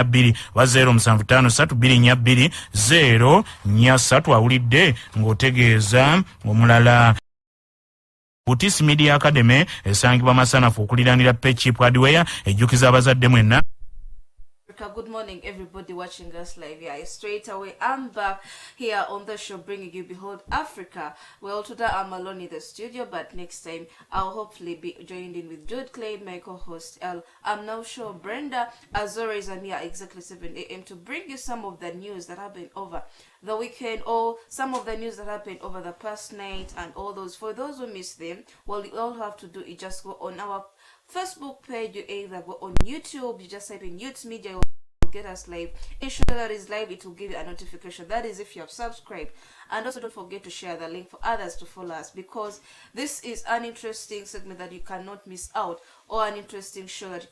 2 ba 07553 2 0 awulidde ng'otegeeza omulala. Butis Media Academy esangibwa Masanafu okuliranira Pechip Hardware ejjukiza abazadde mwenna. Good morning, everybody watching us live. Yeah, straight away, I'm back here on the show bringing you Behold Africa. Well, today I'm alone in the studio, but next time I'll hopefully be joined in with Jude Clay, my co-host L. I'm now sure Brenda. As always, I'm here exactly 7 a.m. to bring you some of the news that happened over the weekend, or some of the news that happened over the past night, and all those. For those who missed them, well, all you have to do is just go on our Facebook page. You either go on YouTube, you just type in Youth Media, you'll get us live. Ensure that is live, it will give you a notification. That is if you have subscribed. And also don't forget to share the link for others to follow us, because this is an interesting segment that you cannot miss out, or an interesting show that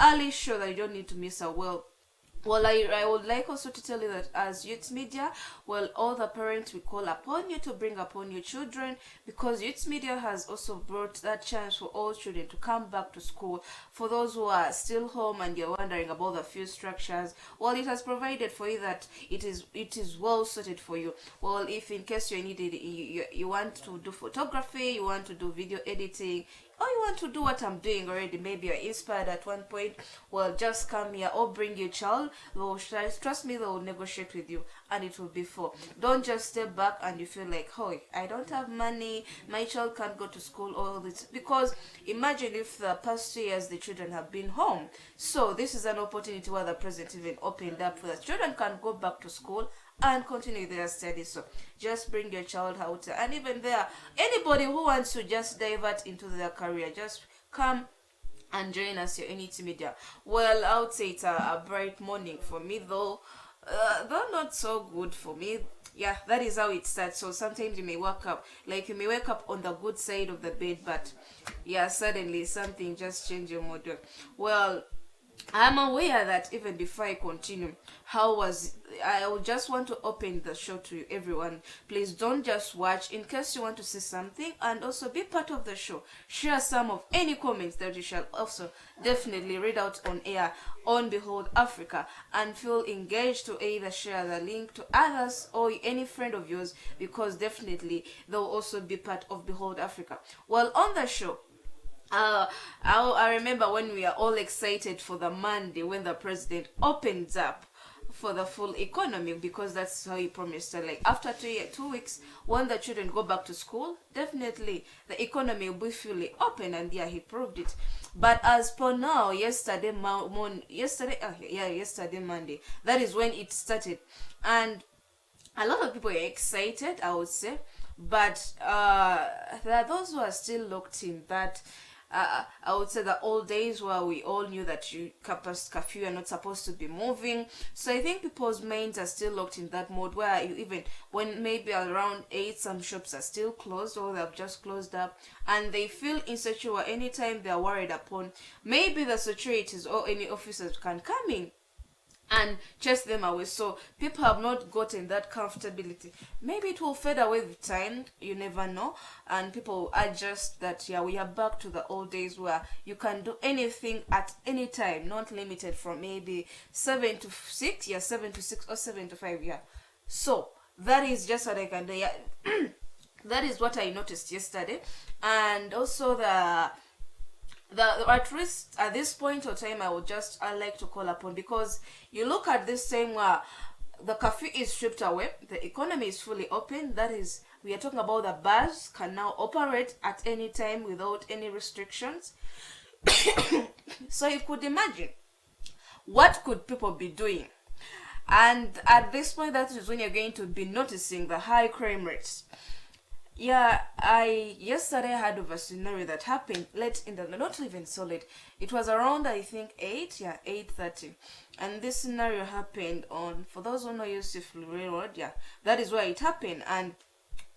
early show that you don't need to miss out. Well, I would like also to tell you that as Youth Media, well, all the parents, we call upon you to bring upon your children, because Youth Media has also brought that chance for all children to come back to school. For those who are still home and you're wondering about the few structures, well, it has provided for you that it is well suited for you. Well, if in case you needed, you want to do photography, you want to do video editing, or you want to do what I'm doing already, maybe you're inspired at one point, well, just come here or bring your child. Trust me, they will negotiate with you, and it will be full. Don't just step back and you feel like, oh, I don't have money, my child can't go to school, all this. Because imagine if the past 2 years the children have been home. So this is an opportunity where the president even opened up for the children can go back to school and continue their studies. So just bring your child out, and even there, anybody who wants to just divert into their career, just come and join us here in Youth Media. Well, I would say it's a bright morning for me, though not so good for me. Yeah, that is how it starts. So sometimes you may wake up on the good side of the bed, but yeah, suddenly something just changed your mood. Well, I'm aware that even before I continue, I would just want to open the show to you, everyone. Please don't just watch, in case you want to see something, and also be part of the show. Share some of any comments that you shall also definitely read out on air on Behold Africa, and feel engaged to either share the link to others or any friend of yours, because definitely they'll also be part of Behold Africa. Well, on the show, I remember when we are all excited for the Monday when the president opens up for the full economy, because that's how he promised. Like after 2 weeks, when the children go back to school, definitely the economy will be fully open, and yeah, he proved it. But as per now, yesterday Monday, that is when it started, and a lot of people are excited, I would say, but there are those who are still locked in that. I would say the old days where we all knew that curfew, are not supposed to be moving. So I think people's minds are still locked in that mode where even when maybe around 8, some shops are still closed or they've just closed up, and they feel insecure anytime they're worried upon maybe the securities or any officers can come in and chase them away. So people have not gotten that comfortability. Maybe it will fade away with time, you never know, and people adjust that, yeah, we are back to the old days where you can do anything at any time, not limited from maybe 7 to 6, 7 to 6 or 7 to 5, So that is just what I can do. That is what I noticed yesterday. And also at least at this point of time, I like to call upon, because you look at this time where the curfew is stripped away, the economy is fully open. That is, we are talking about the bars can now operate at any time without any restrictions. So you could imagine what could people be doing. And at this point, that is when you're going to be noticing the high crime rates. Yeah, I yesterday heard of a scenario that happened late in the, not even so late. It was around, I think, 8:30. And this scenario happened on, for those who know Yusuf Railroad, that is where it happened. And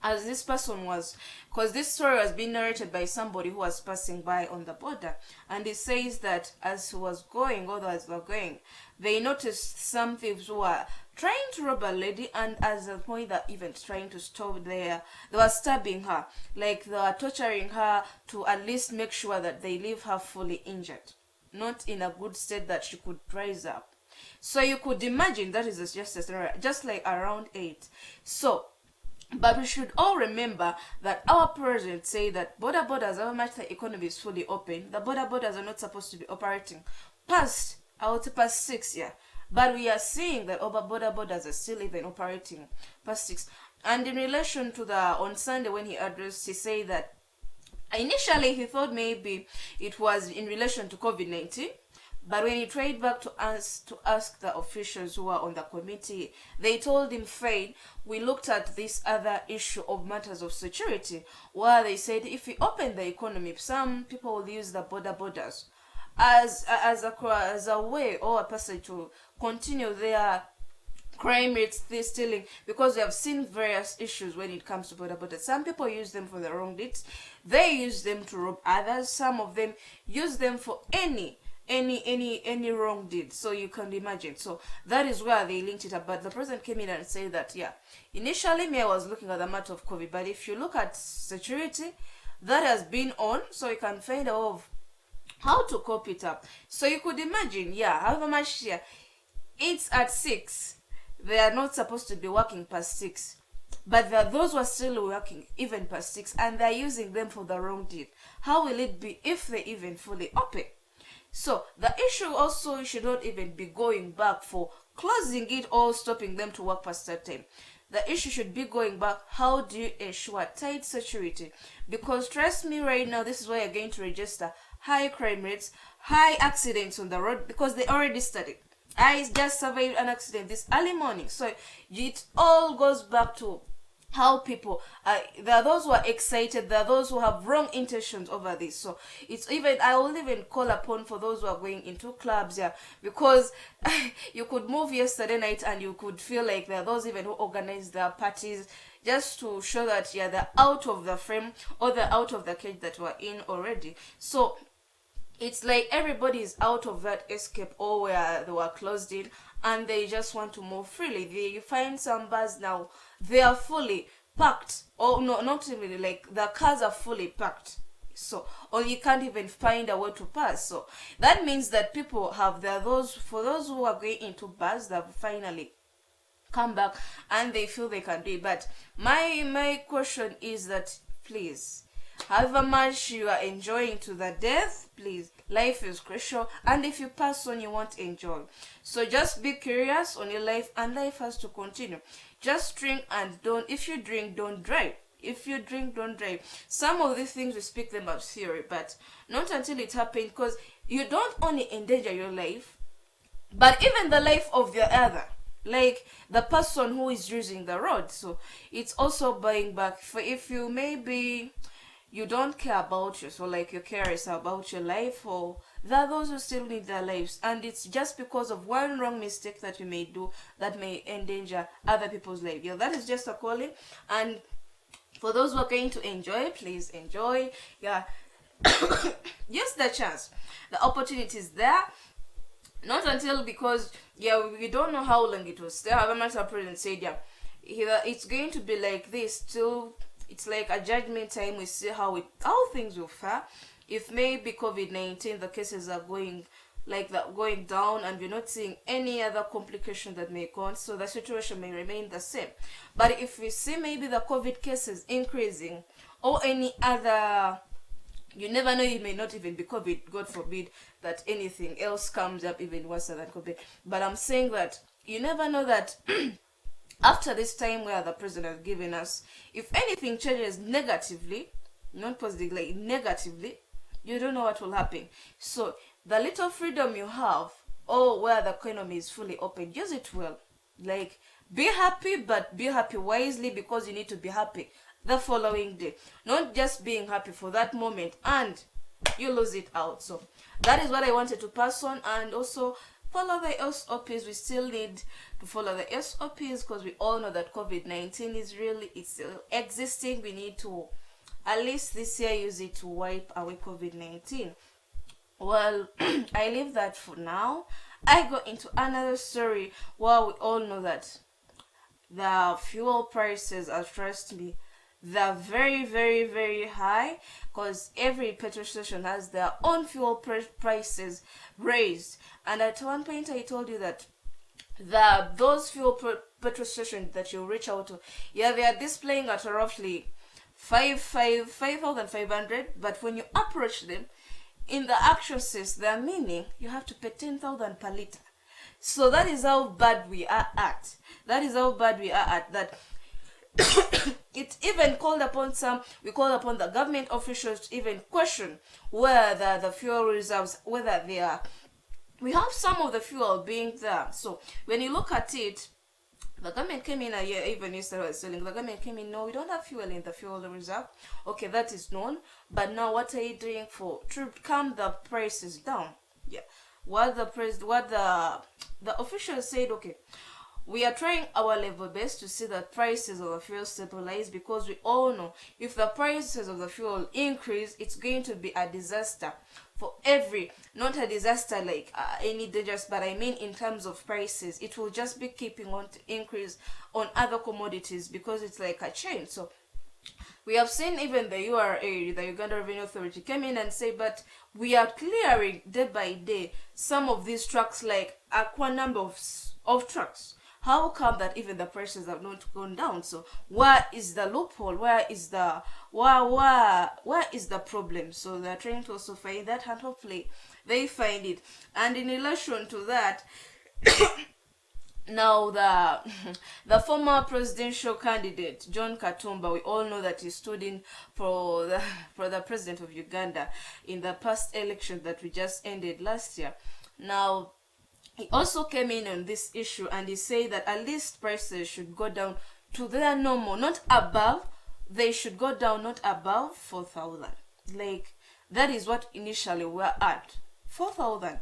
as this person was, because this story was being narrated by somebody who was passing by on the border, and it says that as he was going, others were going, they noticed some thieves who were trying to rob a lady, and as a point that even trying to stop there, they were stabbing her, like they were torturing her to at least make sure that they leave her fully injured, not in a good state that she could rise up. So you could imagine that is just a scenario, just like around 8. So, but we should all remember that our president say that border borders, how much the economy is fully open, the border borders are not supposed to be operating past, I would say past 6, yeah. But we are seeing that over border borders are still even operating past 6. And in relation to on Sunday when he addressed, he said that initially he thought maybe it was in relation to COVID-19. But when he tried back to ask the officials who were on the committee, they told him, fine, we looked at this other issue of matters of security, where they said if we open the economy, some people will use the borders as a way or a passage to continue their crime rates, they're stealing, because we have seen various issues when it comes to borders. Some people use them for the wrong deeds. They use them to rob others. Some of them use them for any wrong deed. So you can imagine. So that is where they linked it up. But the president came in and said that, yeah, initially me I was looking at the matter of COVID, but if you look at security, that has been on, so you can find out of how to cope it up. So you could imagine, yeah, however much, yeah, it's at 6. They are not supposed to be working past 6. But there are those who are still working even past 6, and they're using them for the wrong deed. How will it be if they even fully open? So the issue also should not even be going back for closing it or stopping them to work past that time. The issue should be going back, how do you ensure tight security? Because trust me right now, this is why you're going to register high crime rates, high accidents on the road, because they already started. I just survived an accident this early morning. So it all goes back to how people there are those who are excited, there are those who have wrong intentions over this. So it's even, I will even call upon for those who are going into clubs, yeah, because you could move yesterday night and you could feel like there are those even who organize their parties just to show that, yeah, they're out of the frame or they're out of the cage that we're in already. So it's like everybody is out of that escape or where they were closed in and they just want to move freely. You find some bars now, they are fully packed. Or no, not really, like the cars are fully packed. So, or you can't even find a way to pass. So that means that people have, for those who are going into bars, they've finally come back and they feel they can do it. But my question is that, please, however much you are enjoying to the death, please, life is crucial, and if you pass on, you won't enjoy. So just be curious on your life, and life has to continue. Just drink and if you drink, don't drive. If you drink, don't drive. Some of these things we speak them as theory, but not until it happens, because you don't only endanger your life, but even the life of the other, like the person who is using the road. So it's also buying back. For if you maybe you don't care about you, so like you're curious about your life, or there are those who still need their lives, and it's just because of one wrong mistake that you may do that may endanger other people's life. Yeah, that is just a calling. And for those who are going to enjoy, please enjoy. Yeah, use the chance, the opportunity is there. Not until, because yeah, we don't know how long it will stay. However much our president said, yeah, it's going to be like this till it's like a judgment time. We see how things will fare. If maybe COVID-19, the cases are going like that, going down, and we're not seeing any other complication that may come, so the situation may remain the same. But if we see maybe the COVID cases increasing, or any other, you never know, it may not even be COVID, God forbid that anything else comes up even worse than COVID. But I'm saying that you never know that after this time where the president has given us, if anything changes negatively, not positively, negatively, you don't know what will happen. So the little freedom you have, or where the economy is fully open, use it well. Like, be happy, but be happy wisely, because you need to be happy the following day. Not just being happy for that moment and you lose it out. So that is what I wanted to pass on. And also follow the SOPs. We still need to follow the SOPs, because we all know that COVID-19 is really, it's still existing. We need to, at least this year, use it to wipe away COVID-19. Well, I leave that for now. I go into another story where we all know that the fuel prices are, trust me, they're very, very, very high, because every petrol station has their own fuel prices raised. And at one point I told you that those petrol stations that you reach out to, yeah, they are displaying at roughly 5,500, but when you approach them in the actual sense, their meaning, you have to pay 10,000 per liter. So that is how bad we are at. That it even called upon we called upon the government officials to even question whether the fuel reserves, whether they are, we have some of the fuel being there. So when you look at it, the government came in a year, even yesterday I was selling, the government came in, no, we don't have fuel in the fuel reserve. Okay, that is known, but now what are you doing to calm the prices down? Yeah, what the officials said, okay, we are trying our level best to see that prices of the fuel stabilize, because we all know if the prices of the fuel increase, it's going to be a disaster for not a disaster like any dangerous, but I mean in terms of prices, it will just be keeping on to increase on other commodities, because it's like a chain. So we have seen even the URA, the Uganda Revenue Authority, came in and say, but we are clearing day by day some of these trucks, like a number of trucks. How come that even the prices have not gone down? So where is the loophole? Where is the problem? So they're trying to also find that, and hopefully they find it. And in relation to that, now the former presidential candidate John Katumba, we all know that he stood in for the president of Uganda in the past election that we just ended last year. Now he also came in on this issue, and he said that at least prices should go down to their normal, not above. They should go down not above 4,000. Like, that is what initially we're at, 4,000.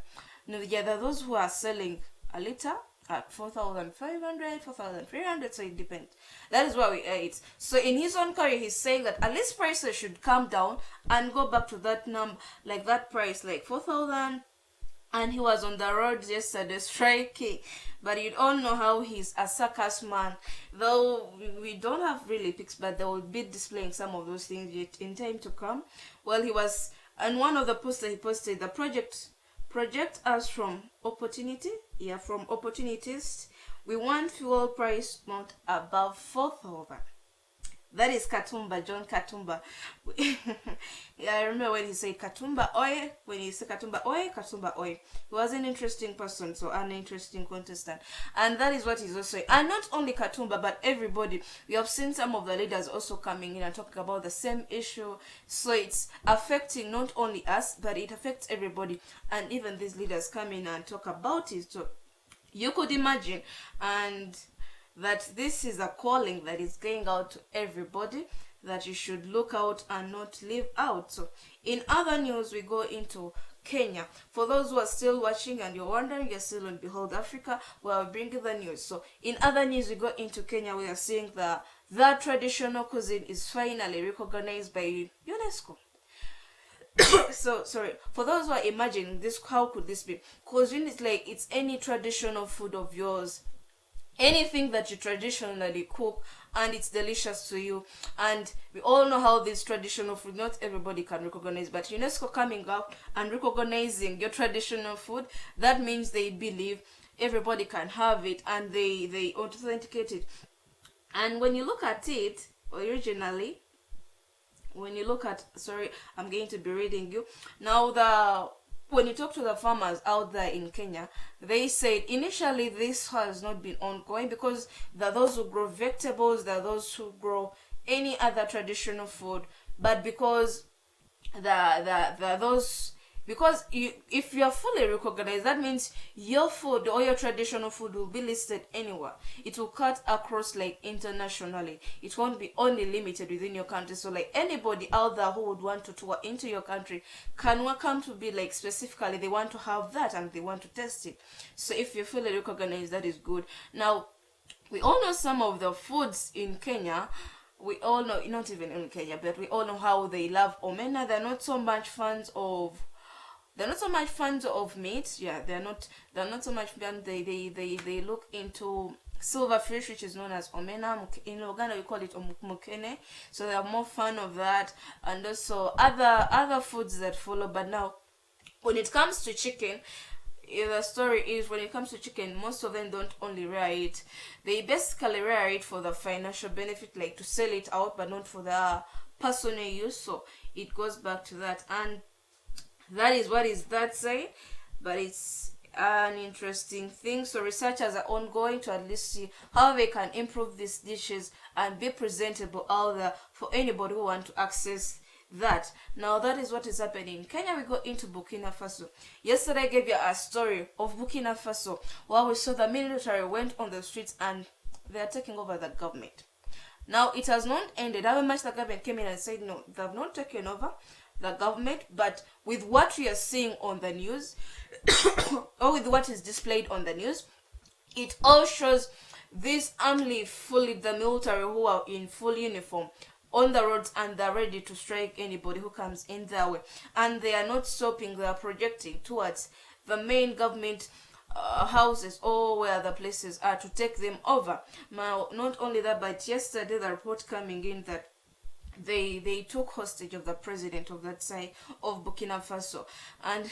Now, yeah, there are those who are selling a liter at 4,500, 4,300, so it depends. That is where we are at. So in his own career, he's saying that at least prices should come down and go back to that number, like that price, like 4,000. And he was on the road yesterday striking, but you all know how he's a circus man. Though we don't have really pics, but they will be displaying some of those things yet in time to come. Well, he was, and one of the posts that he posted, the project us from opportunity, from opportunities. We want fuel price not above 4,000. That is Katumba, John Katumba. Yeah, I remember when he said Katumba oil, Katumba oil. He was an interesting person, so an interesting contestant. And that is what he's also saying. And not only Katumba, but everybody. We have seen some of the leaders also coming in and talking about the same issue. So it's affecting not only us, but it affects everybody. And even these leaders come in and talk about it. So you could imagine, and that this is a calling that is going out to everybody, that you should look out and not leave out. So in other news, we go into Kenya. For those who are still watching and you're wondering, you're still on Behold Africa, we're bringing the news. So in other news, we go into Kenya. We are seeing that traditional cuisine is finally recognized by UNESCO. So sorry, for those who are imagining this, how could this be? Cuisine is like, it's any traditional food of yours, anything that you traditionally cook, and it's delicious to you. And we all know how this traditional food, not everybody can recognize, but UNESCO coming up and recognizing your traditional food, that means they believe everybody can have it, and they authenticate it. And when you look at it originally, sorry, I'm going to be reading you now. When you talk to the farmers out there in Kenya, they said initially this has not been ongoing, because there are those who grow vegetables, there are those who grow any other traditional food, but because if you are fully recognized, that means your food or your traditional food will be listed anywhere. It will cut across, like, internationally. It won't be only limited within your country. So like anybody out there who would want to tour into your country can welcome to be, like, specifically they want to have that and they want to test it. So if you're fully recognized, that is good. Now, we all know some of the foods in Kenya. We all know, not even in Kenya, but we all know how they love omena. They're not so much fans of meat. Yeah, they're not so much fans. They look into silverfish, which is known as omena. In Uganda we call it mukene, so they are more fan of that, and also other foods that follow. But now when it comes to chicken, the story is, when it comes to chicken, most of them don't only rear it, they basically rear it for the financial benefit, like to sell it out, but not for the personal use. So it goes back to that, and that is what is that saying. But it's an interesting thing. So researchers are ongoing to at least see how they can improve these dishes and be presentable out there for anybody who want to access that. Now that is what is happening in Kenya. We go into Burkina Faso. Yesterday I gave you a story of Burkina Faso where we saw the military went on the streets and they are taking over the government. Now it has not ended. How much the government came in and said no, they have not taken over the government, but with what we are seeing on the news or with what is displayed on the news, it all shows this army fully, the military who are in full uniform on the roads, and they're ready to strike anybody who comes in their way, and they are not stopping. They are projecting towards the main government houses or where the places are to take them over. Now not only that, but yesterday the report coming in that they took hostage of the president of that side of Burkina Faso. And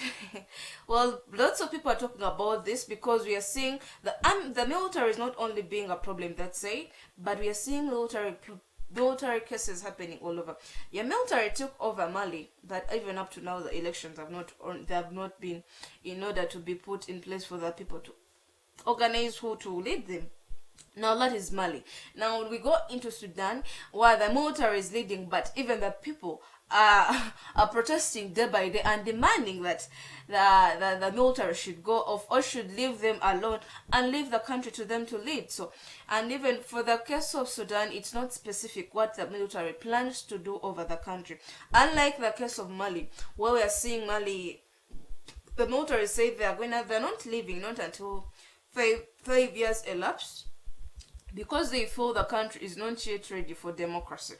well, lots of people are talking about this because we are seeing the military is not only being a problem that side, but we are seeing military cases happening all over. Yeah, military took over Mali, but even up to now the elections have not been in order to be put in place for the people to organize who to lead them. Now that is Mali. Now we go into Sudan where the military is leading, but even the people are protesting day by day and demanding that the military should go off or should leave them alone and leave the country to them to lead. So, and even for the case of Sudan, it's not specific what the military plans to do over the country. Unlike the case of Mali, where we are seeing Mali, the military say they're not leaving, not until 5 years elapsed, because they feel the country is not yet ready for democracy.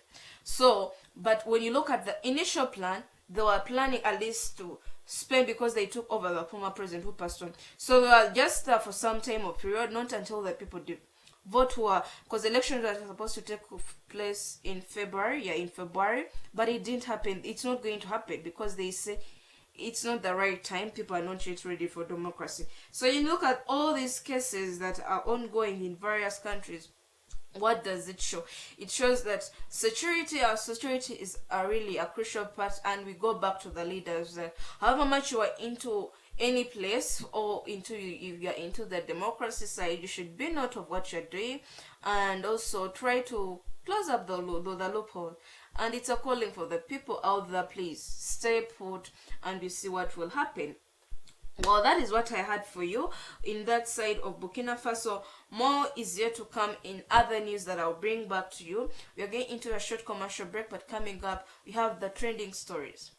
So, but when you look at the initial plan, they were planning at least to spend, because they took over the former president who passed on. So they were just there for some time or period, not until the people did vote, because elections are supposed to take place in February, but it didn't happen. It's not going to happen because they say it's not the right time. People are not yet ready for democracy. So you look at all these cases that are ongoing in various countries. What does it show? It shows that security is really a crucial part, and we go back to the leaders. However much you are into any place, or if you are into the democracy side, you should be note of what you're doing, and also try to close up the loophole. And it's a calling for the people out there, please stay put and we see what will happen. Well, that is what I had for you in that side of Burkina Faso. More is yet to come in other news that I'll bring back to you. We are getting into a short commercial break, but coming up we have the trending stories.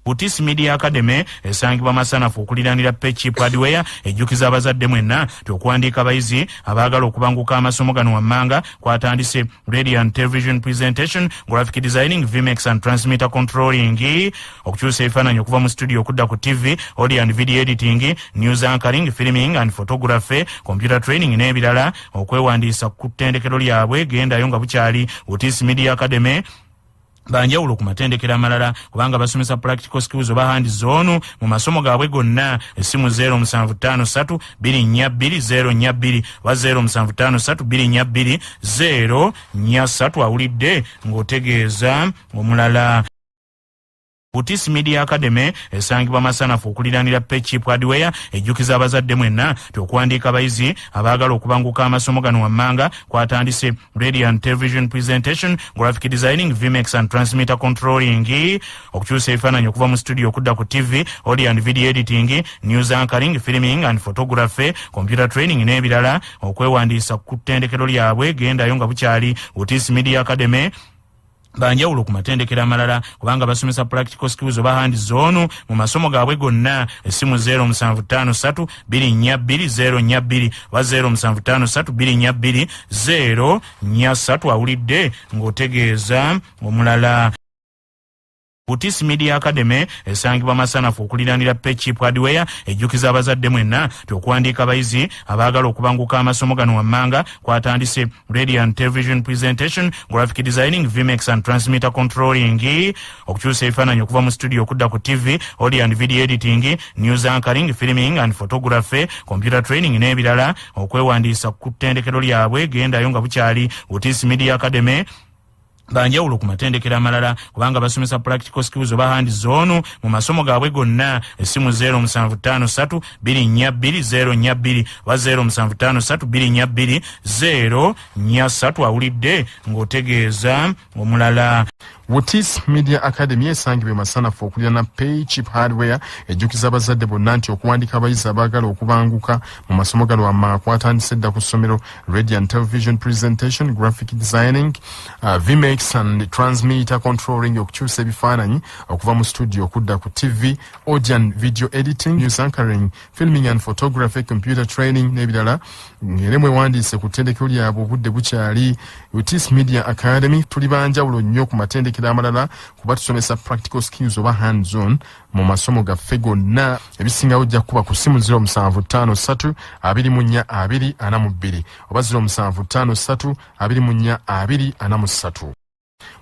Butis Media Academy esangibwa masanafu okuliranira Pechip Hardware ejjukiza abazadde mwenna okuwandiika abayizi abaagala okubanguka amasomo gano wammanga kwatandise radio and television presentation, graphic designing, VMX and transmitter controlling, okukyusa ebifaananyi okuva mu studio okudda ku TV, audio and video editing, news anchoring, filming and photography, computer training n'ebirala. Okwewandiisa ku ttendekero lyabwe gendayo nga bukyali. Butis Media Academy banjawulo ku matendekero amalala kubanga basomesa practical skills oba hand zone mu masomo gaabwe gonna. Essimu 0753 242 wa 0753 242 awulidde ng'otegeeza omulala. Butis Media Academy esangibwa masanafu okuliranira Pechip Hardware ejjukiza abazadde mwenna okuwandiika abayizi abaagala okubanguka amasomo gano wammanga kwatandise radio and television presentation, graphic designing, VMX and transmitter controlling, okukyusa ebifaananyi okuva mu studio okudda ku TV, audio and video editing, news anchoring, filming and photography, computer training n'ebirala. Okwewandiisa ku ttendekero lyabwe gendayo nga bukyali. Butis Media Academy banjawulo ku matendekero amalala kubanga basomesa practical skills oba hand zone mu masomo gaabwe gonna. Essimu 0753 242 wa 0753 242 awulidde ng'otegeeza omulala. Butis Media Academy esangibwa masanafu okuliranira Pechip Hardware ejjukiza abazadde mwenna okuwandiika abayizi abaagala okubanguka amasomo gano wammanga kwatandise radio and television presentation, graphic designing, VMX and transmitter controlling, okukyusa ebifaananyi okuva mu studio okudda ku TV, audio and video editing, news anchoring, filming and photography, computer training n'ebirala. Okwewandiisa ku ttendekero lyabwe gendayo nga bukyali. Butis Media Academy banjawulo ku matendekero amalala kubanga basomesa practical skills oba hand zone mu masomo gaabwe gonna. Essimu 0753 242 wa 0753 242 awulidde ng'otegeeza omulala. Butis Media Academy esangibwa masanafu okulirana Pechip Hardware ejjukiza abazadde bonna nti okuwandiika abayizi abaagala okubanguka mu masomo gano wammanga kwatandise dda ku ssomero radio and television presentation, graphic designing, VMX and transmitter controlling, okukyusa ebifaananyi okuva mu studio okudda ku TV, audio and video editing, news anchoring, filming and photography, computer training n'ebirala. Ng'era mwewandiise ku ttendekero lyabwe obudde bukyali. Butis Media Academy tuli banjawulo nnyo ku matendekero amalala kuba tusomesa practical skills oba hands on mu masomo gaffe gonna. Ebisingawo ojja kuba ku ssimu 0753 24 oba 0753 24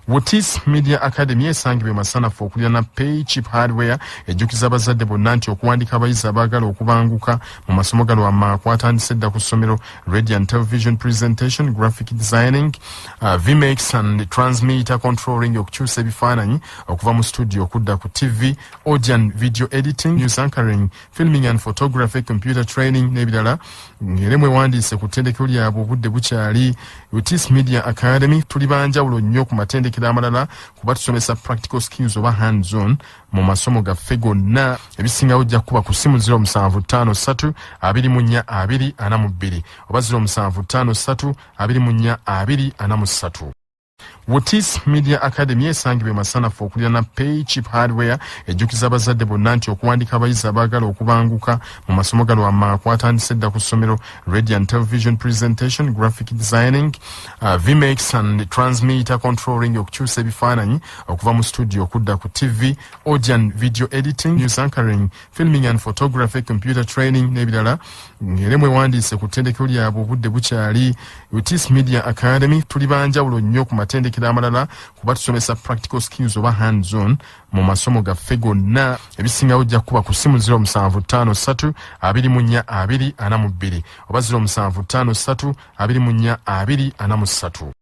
Butis Media Academy esangibwa masanafu okulirana Pechip Hardware ejjukiza abazadde bonna nti okuwandiika abayizi abaagala okubanguka mu masomo gano wammanga kwatandise dda ku ssomero radio and television presentation, graphic designing, VMX and transmitter controlling, okukyusa ebifaananyi okuva mu studio okudda ku TV, audio and video editing, news anchoring, filming and photography, computer training n'ebirala. Ng'era mwewandiise ku ttendekero lyabwe obudde bukyali. Butis Media Academy tuli banjawulo nnyo ku matendekero amalala kuba tusomesa practical skills oba hands on mu masomo gaffe gonna. Ebisingawo ojja kuba ku ssimu 0753 24 oba 0753 24 Butis Media Academy esangibwa masanafu okulirana Pechip Hardware ejjukiza abazadde bonna nti okuwandiika abayizi abaagala okubanguka mu masomo gano wammanga kwatandise dda ku ssomero radio and television presentation, graphic designing, VMX and transmitter controlling, okukyusa ebifaananyi okuva mu studio okudda ku TV, audio and video editing, news anchoring, filming and photography, computer training n'ebirala. Ng'era mwewandiise ku ttendekero lyabwe obudde bukyali. Butis Media Academy tuli banjawulo nnyo ku matendekero amalala kuba tusomesa practical skills oba hands on mu masomo gaffe gonna. Ebisingawo ojja kuba ku ssimu 0753 24 oba 0753 24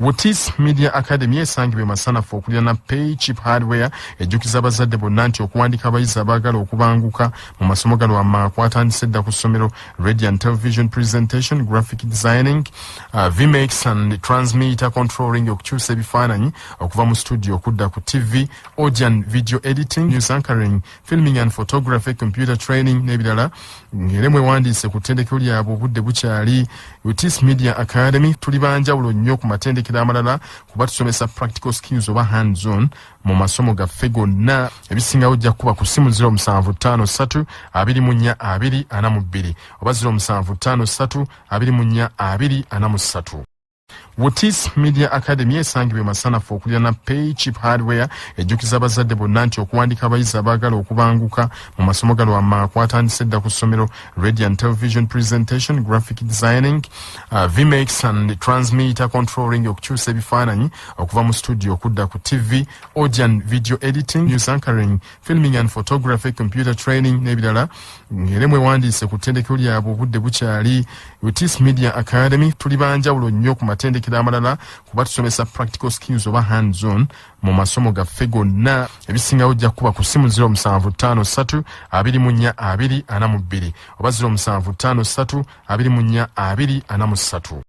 Butis Media Academy esangibwa masanafu okulirana Pechip Hardware ejjukiza abazadde bonna nti okuwandiika abayizi abaagala okubanguka mu masomo gano wammanga kwatandise dda ku ssomero radio and television presentation, graphic designing, VMX and transmitter controlling, okukyusa ebifaananyi okuva mu studio okudda ku TV, audio and video editing, news anchoring, filming and photography, computer training n'ebirala. Ng'era mwewandiise ku ttendekero lyabwe obudde bukyali. Butis Media Academy tuli banjawulo nnyo ku matendekero amalala kuba tusomesa practical skills oba hands on mu masomo gaffe gonna. Ebisingawo ojja kuba ku ssimu 0753 24 oba 0753 24 Butis Media Academy esangibwa masanafu okulirana Pechip Hardware ejjukiza abazadde bonna nti okuwandiika abayizi abaagala okubanguka mu masomo gano wammanga kwatandise dda ku ssomero radio and television presentation, graphic designing, VMX and transmitter controlling, okukyusa ebifaananyi okuva mu studio okudda ku TV, audio and video editing, news anchoring, filming and photography, computer training n'ebirala. Ng'era mwewandiise ku ttendekero lyabwe obudde bukyali. Butis Media Academy tuli banjawulo nnyo ku matendekero amalala kuba tusomesa practical skills oba hands on mu masomo gaffe gonna. Ebisingawo ojja kuba ku ssimu 0753 24 oba 0753 24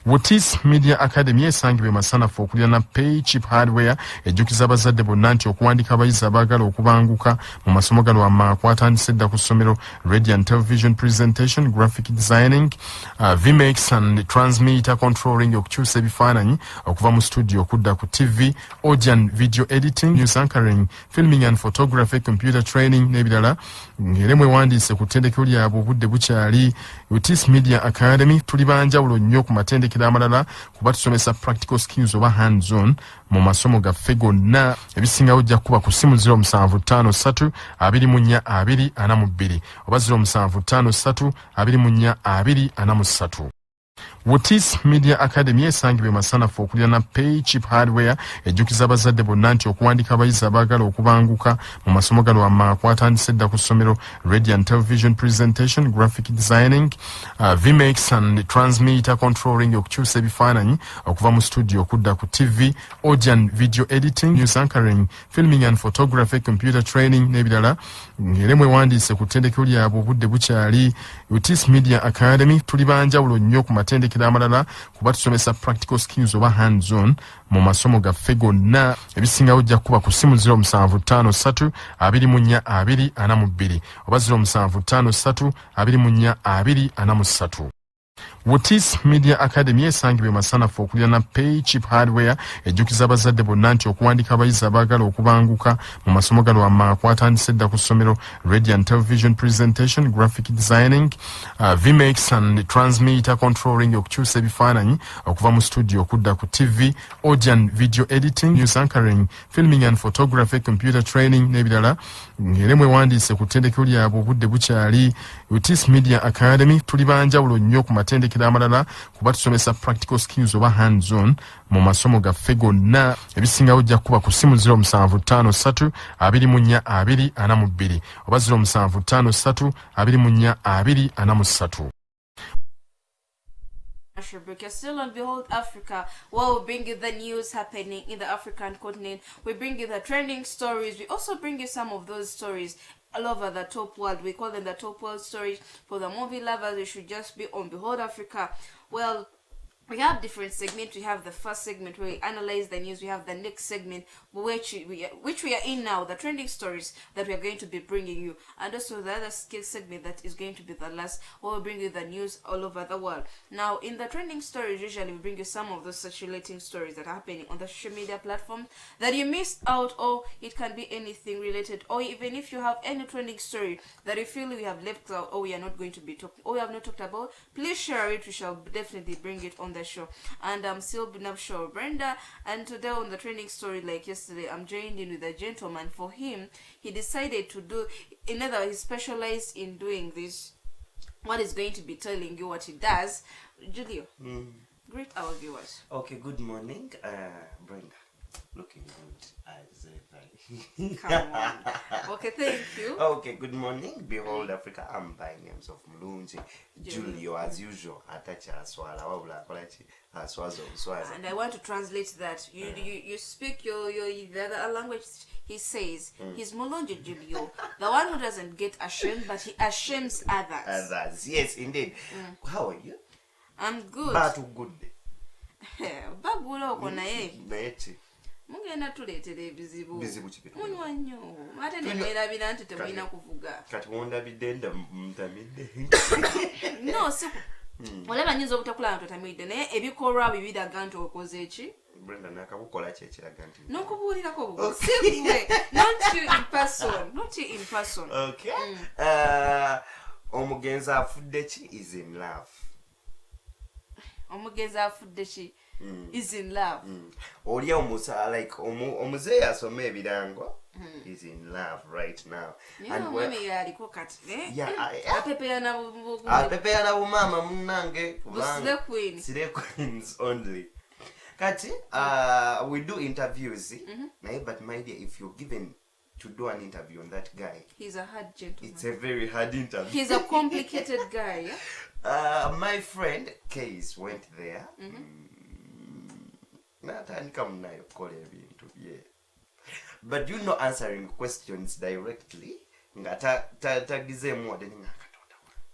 Butis Media Academy esangibwa masanafu okulirana Pechip Hardware ejjukiza abazadde bonna nti okuwandiika abayizi abaagala okubanguka mu masomo gano wammanga kwatandise dda ku ssomero radio and television presentation, graphic designing, VMX and transmitter controlling, okukyusa ebifaananyi okuva mu studio okudda ku TV, audio and video editing, news anchoring, filming and photography, computer training n'ebirala. Ng'era mwewandiise ku ttendekero lyabwe obudde bukyali. Butis Media Academy tuli banjawulo nnyo ku matendekero matendekero amalala kuba tusomesa practical skills oba hands on mu masomo gaffe gonna. Ebisingawo ojja kuba ku ssimu 0753 24 42 oba 0753 24 43. Wotis Media Academy esangibwa masanafu okulira na Pay Cheap Hardware ejjukiza abazadde bonna nti okuwandika abayizi abaagala okubanguka mu masomo gano kwatandise dda ku ssomero radio and television presentation, graphic designing, vmix and transmitter controlling okukyusa ebifaananyi okuva mu studio okudda ku tv, audio and video editing, news anchoring, filming and photography, computer training n'ebirala. Ngere mwewandiise ku ttendekero lyabwe obudde bukyali. Wotis Media Academy tuli banjawulo nnyo ku matendekero amalala kuba tusomesa practical skills oba hands on mu masomo gaffe gonna. Ebisingawo ojja kuba ku ssimu 0753 24 42 oba 0753 24 43. Wotis Media Academy esangibwa masanafu okulira na Pay Cheap Hardware ejjukiza abazadde bonna nti okuwandika abayizi abaagala okubanguka mu masomo gano kwatandise dda ku ssomero radio and television presentation, graphic designing, vmix and transmitter controlling okukyusa ebifaananyi okuva mu studio okudda ku tv, audio and video editing, news anchoring, filming and photography, computer training n'ebirala. Ngere mwewandiise ku ttendekero lyabwe obudde bukyali. Wotis Media Academy tuli banjawulo nnyo ku matendekero amalala kuba tusomesa practical skills oba hands on mu masomo gaffe gonna. Ebisingawo ojja kuba ku ssimu 0753 24 42 oba 0753 24 43. You're still on Behold Africa, where we bring you the news happening in the African continent. We bring you the trending stories. We also bring you some of those stories all over the top world. We call them the top world stories. For the movie lovers, you should just be on Behold Africa. Well, we have different segments. We have the first segment where we analyze the news. We have the next segment which we are in now, the trending stories that we are going to be bringing you, and also the other skill segment that is going to be the last, where we bring you the news all over the world. Now, in the trending stories, usually we bring you some of those circulating stories that are happening on the social media platforms that you missed out, or it can be anything related, or even if you have any trending story that you feel we have left out, or we are not going to be talking, or we have not talked about, please share it. We shall definitely bring it on the show. And I'm still Binabshaw Brenda, and today on the trending story, like yesterday, I'm joined in with a gentleman. For him, he decided to do another. He specialized in doing this. What is going to be telling you what he does. Julio, greet our viewers. Okay, good morning, Brenda. Looking good as ever. Come on. Okay, thank you. Okay, good morning. Behold Africa. I'm by names of Mulunji. Julio, as usual. Atacha swala wabula kolachi aswazo uswaza. And I want to translate that. You speak the other language. He says he's Mulunji Julio, the one who doesn't get ashamed, but he ashames others. Others, yes, indeed. How are you? I'm good. But good. Bagula okonaye. Beti. Mugenda tuleetera ebizibu. Bizibu kipitu. Munywa nnyo. Ate ne mwerabira nti temulina kuvuga. Kati wondabidde ntamidde. No, si olaba nyinza obutakula nti otamidde naye ebikolwa bibiraga nti okoze eki. Brenda nakabukola ki ekiraga nti n'okubuulirako bubu. Simwe. Not you in person. Not you in person. Okay. Omugenzi afudde ki is in love. Omugenzi afudde ki is in love. Oli omusa like omuzeeyi asoma ebirango is in love right now. And mwami yaliko kati apepeya na bumama munnange Busile Queen. Sile Queens only. Kati we do interviews but my dear, if you're given to do an interview on that guy, he's a hard gentleman. It's a very hard interview. He's a complicated guy. My friend Case went there. But you know, answering questions directly.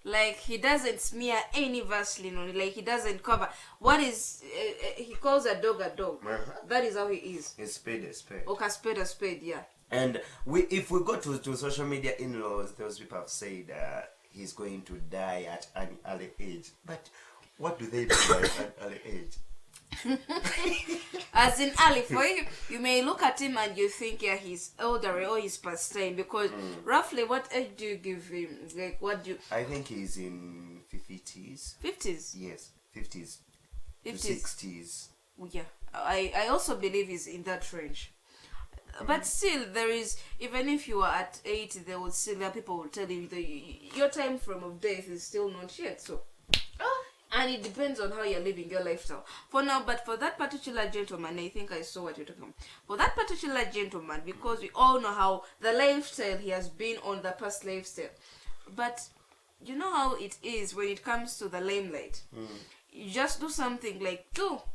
Like he doesn't smear any Vaseline on it. Like he doesn't cover. What is he calls a dog a dog. That is how he is. A spade a spade. Okay, a spade, yeah. And if we go to social media in-laws, those people have said he's going to die at an early age. But what do they do at an early age? As in Ali, for you may look at him and you think he's older or he's past time, because roughly what age do you give him? Like what do you? I think he's in 50s. 50s? Yes, 50s. to 50s. 60s. Yeah, I also believe is in that range. But still, there is, even if you are at 80, there will still, there people will tell you your time frame of death is still not yet. So, and it depends on how you're living your lifestyle. For now, but for that particular gentleman, I think I saw what you're talking about. For that particular gentleman, because we all know how the lifestyle he has been on, the past lifestyle. But you know how it is when it comes to the limelight. You just do something like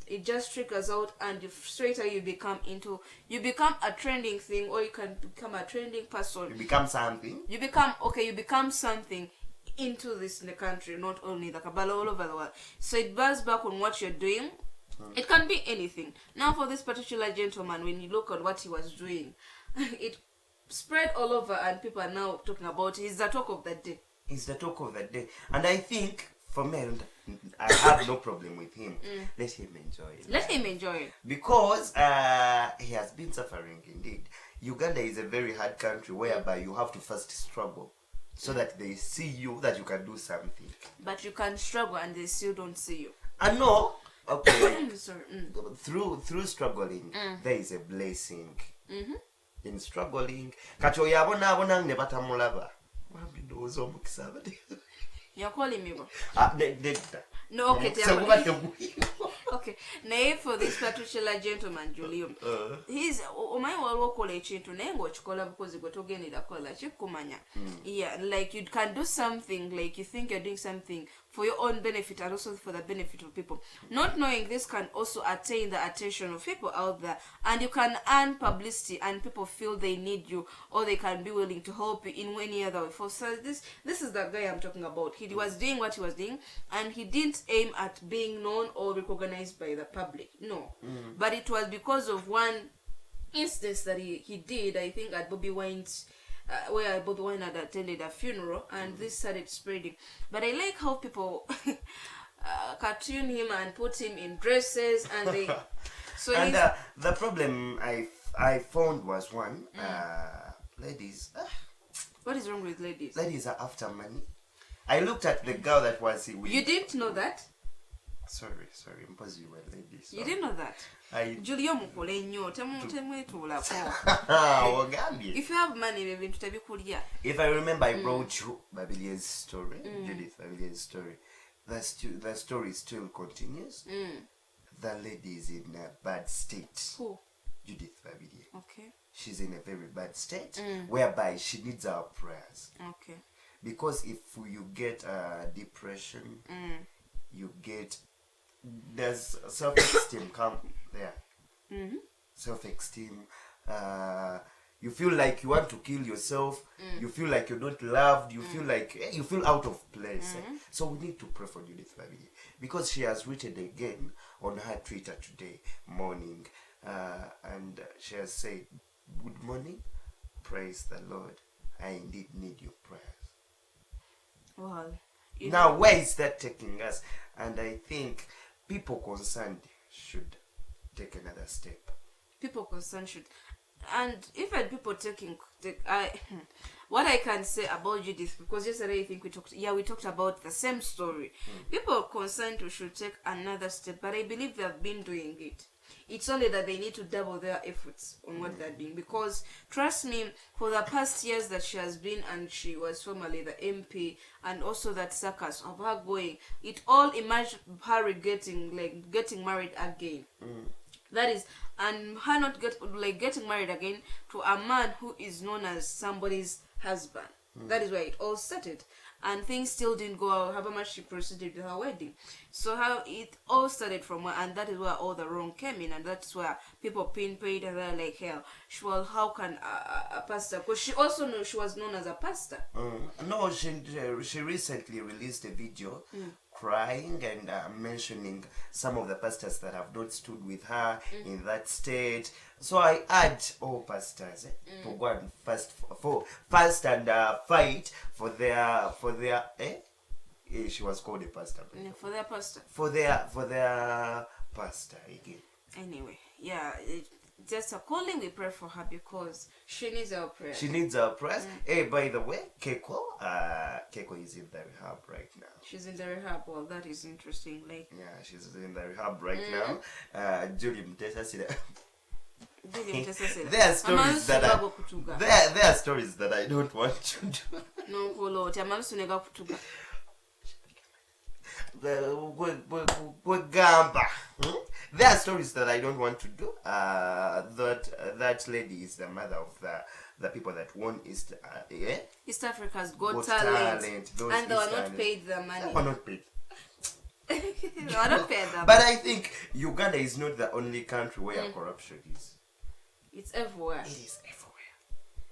it just triggers out, and straight away you become a trending thing, or you can become a trending person. You become something. You become something into this in the country, not only the Kabbalah, all over the world. So it bears back on what you're doing. It can be anything. Now for this particular gentleman, when you look at what he was doing, it spread all over, and people are now talking about it. He's the talk of the day. He's the talk of the day. And I think, for me, I have no problem with him. Let him enjoy it. Let him enjoy it. Because he has been suffering indeed. Uganda is a very hard country whereby you have to first struggle so that they see you, that you can do something. But you can struggle and they still don't see you. I know. Okay. Sorry. Through struggling, there is a blessing. In struggling. Kati oyo abona ne batamulaba. Wambi ndowooza omukisa abadde. You're calling me bro. No, okay. Okay. Naye for this particular gentleman, Julio, he's omanyi waliwo okola ekintu naye ng'okikola bukozi gwe togendera kola kikumanya. Yeah, like you can do something, like you think you're doing something for your own benefit and also for the benefit of people. Not knowing this can also attain the attention of people out there, and you can earn publicity, and people feel they need you, or they can be willing to help you in any other way. For so this is the guy I'm talking about. He was doing what he was doing, and he didn't aim at being known or recognized by the public. No. But it was because of one instance that he did, I think at Bobby Wine's where Bobby Wine had attended a funeral, and this started spreading. But I like how people cartoon him and put him in dresses, and they. So and the problem I found was one, ladies. What is wrong with ladies? Ladies are after money. I looked at the girl that was with. You didn't know that? Sorry, because you were ladies. So. You didn't know that? Julio mukole nnyo temwetuulako. If you have money, ebintu tebikulya. If I remember, I brought you Babylon's story, Judith Babylon's story. The story still continues. The lady is in a bad state. Who? Judith Babylon. Okay. She's in a very bad state, whereby she needs our prayers. Okay. Because if you get depression, you get, there's self-esteem come there. Self-esteem. You feel like you want to kill yourself. You feel like you're not loved. You feel like you feel out of place. So we need to pray for Judith Family, because she has written again on her Twitter today morning, and she has said, "Good morning, praise the Lord. I indeed need your prayers." Well, now where is that taking us? And I think people concerned should take another step. People concerned should, and even people what I can say about Judith, because yesterday I think we talked about the same story. People concerned should take another step, but I believe they have been doing it. It's only that they need to double their efforts on what they're doing, because trust me, for the past years that she has been, and she was formerly the MP, and also that circus of her going, it all emerged her getting married again. That is, and her not getting married again to a man who is known as somebody's husband. That is where it all started. And things still didn't go out however much she proceeded with her wedding. So how it all started from where, and that is where all the wrong came in, and that's where people pinpointed her like hell. Well, how can a pastor? Because she also knew she was known as a pastor. No, she recently released a video crying and mentioning some of the pastors that have not stood with her in that state. So I urge all pastors to go and fast and fight for their she was called a pastor. For their pastor. For their pastor again. Anyway, yeah. just a calling. We pray for her because she needs our prayer. She needs our prayers. Hey, by the way, Keiko is in the rehab right now. She's in the rehab. Well, that is interesting. Like, Yeah, she's in the rehab right now. Julie Mutesa said, there are stories that there are stories that I don't want to do. No, Lord, I'm also nega kutuga. There are stories that I don't want to do. That lady is the mother of the people that won East Africa's Got Talent. Those And they were East not Island- paid the money. They were not paid. They were not paid the But money. I think Uganda is not the only country where corruption is. It's everywhere. It is everywhere.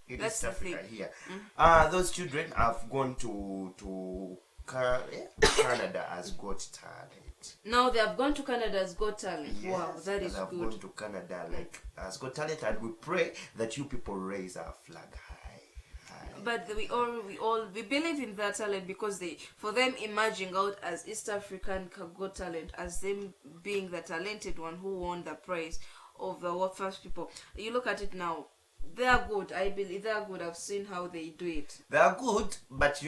It That's is the Africa thing. here. Those children have gone to Canada as Got Talent. Now they have gone to Canada's Got Talent. Yes, Wow, that is they have good. gone to Canada as Got Talent, and we pray that you people raise our flag high. But we believe in that talent because for them emerging out as East African Got Talent, as them being the talented one who won the prize of the first people. You look at it now, they are good. I believe they are good. I've seen how they do it. They are good, but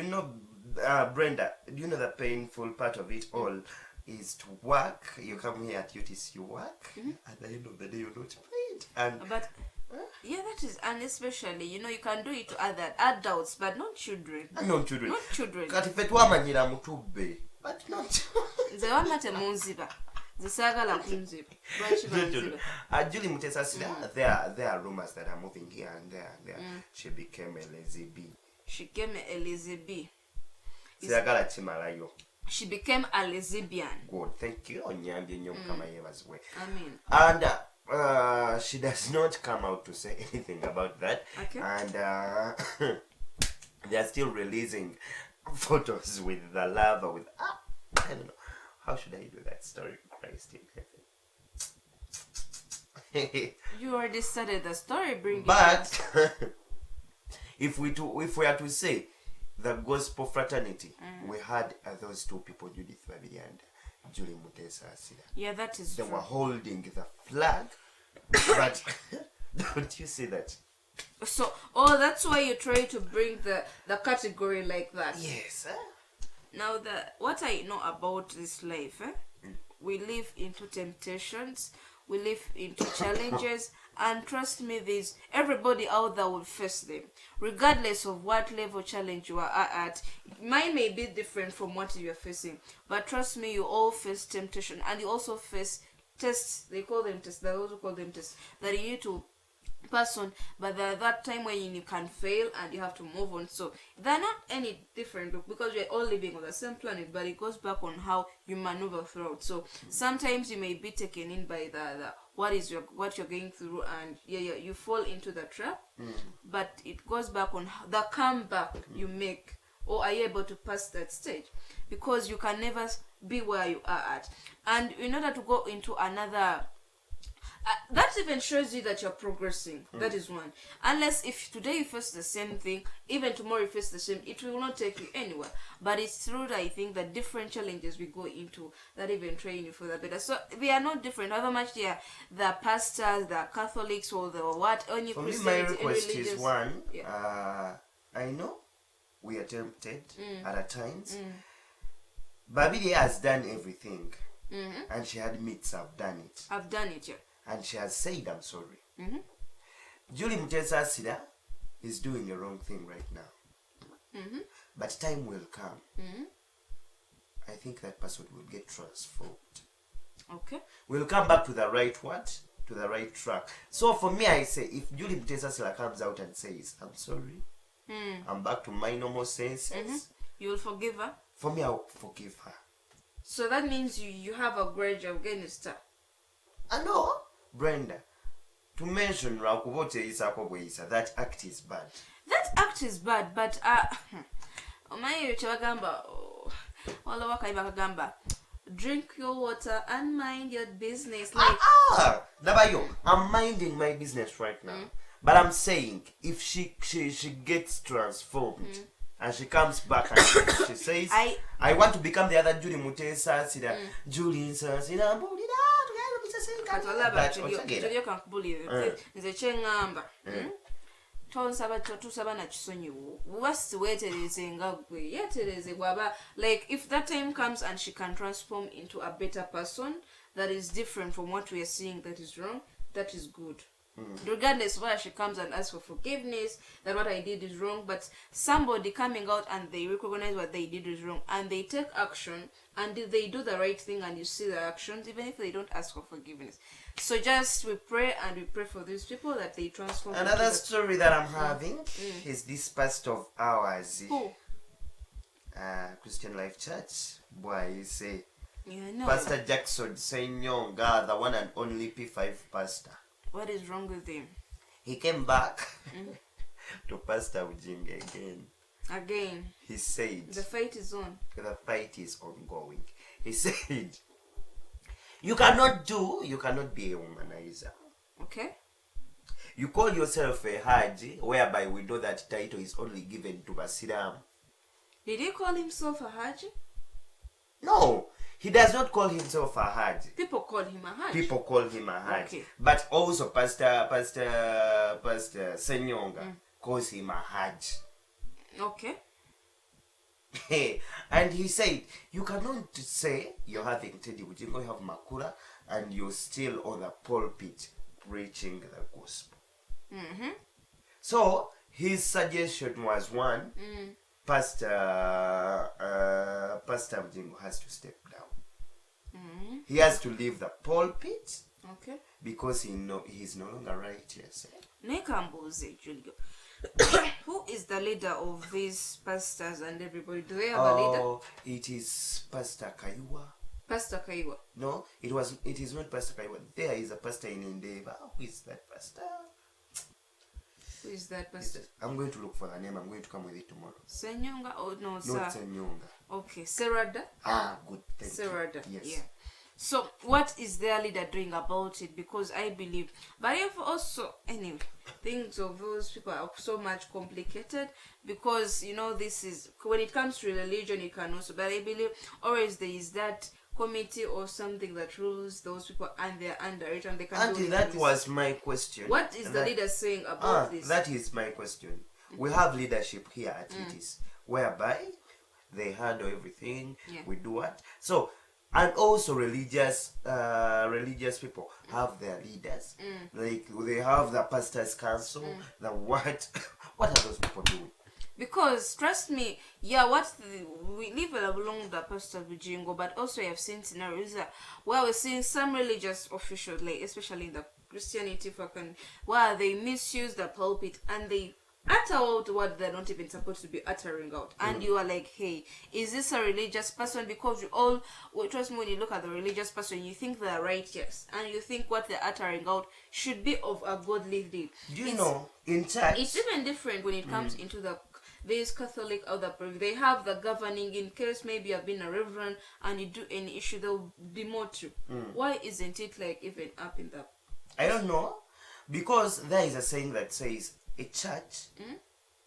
Brenda, you know the painful part of it all is to work. You come here at UTC, you work. At the end of the day, you're not paid. And But yeah, that is, and especially you can do it to other adults, but not children. not children. Not children. Kati fe twamanyira mutubbe, but not. Nze wamma temunziba. Nze saagala kunziba. Lwaki banziba? Julie Mutesa Sida, there are rumors that are moving here and there. She became a lazy bee. She became a lesbian. Siyagala kimalayo. She became a lesbian. Good, thank you. Onyambye nnyo Mukama yeebazibwe. Amen. And she does not come out to say anything about that. Okay. And they are still releasing photos with the lover with I don't know. How should I do that story? Christ in heaven. You already started the story, bring it But back. if we are to say the gospel fraternity, we had those two people, Judith Babiri and Julie Mutesa Asira. Yeah, that is They true. were holding the flag, but don't you see that? So, that's why you try to bring the category like that. Yes. Now, what I know about this life, we live into temptations, we live into challenges, and trust me, everybody out there will face them, regardless of what level challenge you are at. Mine may be different from what you are facing, but trust me, you all face temptation, and you also face tests. They call them tests. They also call them tests that you need to person, but there are that time when you can fail and you have to move on. So they're not any different because we're all living on the same planet, but it goes back on how you maneuver throughout. So sometimes you may be taken in by what you're going through, and you fall into the trap. But it goes back on the comeback you make, or are you able to pass that stage, because you can never be where you are at. And in order to go into another that even shows you that you're progressing. That is one. Unless if today you face the same thing, even tomorrow you face the same, it will not take you anywhere. But it's through, I think, the different challenges we go into that even train you for the better. So they are not different. However much they are the pastors, the Catholics, or the what, any For me, Christianity, my request any religious. is one. Yeah. I know we are tempted at times. Babidi has done everything, and she admits I've done it. I've done it, yeah. And she has said, I'm sorry. Julie Mutesa Asira is doing a wrong thing right now. But time will come. I think that person will get transformed. Okay. We'll come back to the right what? To the right track. So for me, I say, if Julie Mutesa Asira comes out and says, I'm sorry, I'm back to my normal senses, You will forgive her? for me, I'll forgive her. So that means you have a grudge against her. I know. Brenda, to mention Rakubote Isako Bweisa, that act is bad. That act is bad, but omaye chawagamba wala wakaibakagamba drink your water and mind your business. Like Nabayo, I'm minding my business right now. But I'm saying, if she gets transformed and she comes back and she says, I want to become the other Julie Mutesa Asira, Julie Asira, katolaba tulyo kankubulire nze kyeŋŋamba tusaba na kisonyiwo buba siweetereze nga gwe yeetereze bwaba like if that time comes and she can transform into a better person that is different from what we are seeing that is wrong, that is good. Regardless whether she comes and asks for forgiveness that what I did is wrong, but somebody coming out and they recognize what they did is wrong and they take action and they do the right thing and you see the actions even if they don't ask for forgiveness. So just we pray for these people that they transform. Another story that I'm having is this pastor of ours. Who? Christian Life Church. Boy, you say No. Pastor Jackson Senyonga, the one and only P5 pastor. What is wrong with him? He came back to Pastor Ujinga again. He said the fight is on. The fight is ongoing. He said you cannot be a womanizer. Okay. You call yourself a Haji, whereby we know that title is only given to Basiram. Did he call himself a Haji? No, he does not call himself a Haji. People call him a Haji. Okay. But also Pastor Senyonga calls him a Haji. Okay. And he said, you cannot say you're having Teddy Ujingo, you have Makura, and you're still on the pulpit preaching the gospel. So his suggestion was one, Pastor Ujingo has to step down. He has to leave the pulpit. Okay. Because he's no longer righteous. Nekambuze, Julio. Who is the leader of these pastors and everybody? Do they have a leader? It is Pastor Kaiwa. Pastor Kaiwa. No, it is not Pastor Kaiwa. There is a pastor in Indeva. Who is that pastor? Who is that pastor? I'm going to look for the name. I'm going to come with it tomorrow. Senyonga? Oh no, sir. Not Senyonga. Okay, Serada. Good. Thank you. Serada. Yes. Yeah. So what is their leader doing about it? Because I believe, but if also anyway, things of those people are so much complicated because this is when it comes to religion it can also, but I believe always there is that committee or something that rules those people and they're under it and they can Auntie, that was my question. What is the leader saying about this? That is my question. We have leadership here at ITIS whereby they handle everything. We do what? So and also religious people have their leaders. Like they have the pastors' council. The what? What are those people doing? Because trust me, we live along the pastor Bujingo, but also I have seen scenarios where we're seeing some religious officials, like especially in the Christianity, where they misuse the pulpit and they utter out what they're not even supposed to be uttering out. And you are like, hey, is this a religious person? Because trust me, when you look at the religious person, you think they're righteous. And you think what they're uttering out should be of a godly deed. In church, it's even different when it comes into there's Catholic or they have the governing in case maybe you've been a reverend and you do any issue, they'll demote you. Why isn't it like even up in the... I don't know. Because there is a saying that says, a church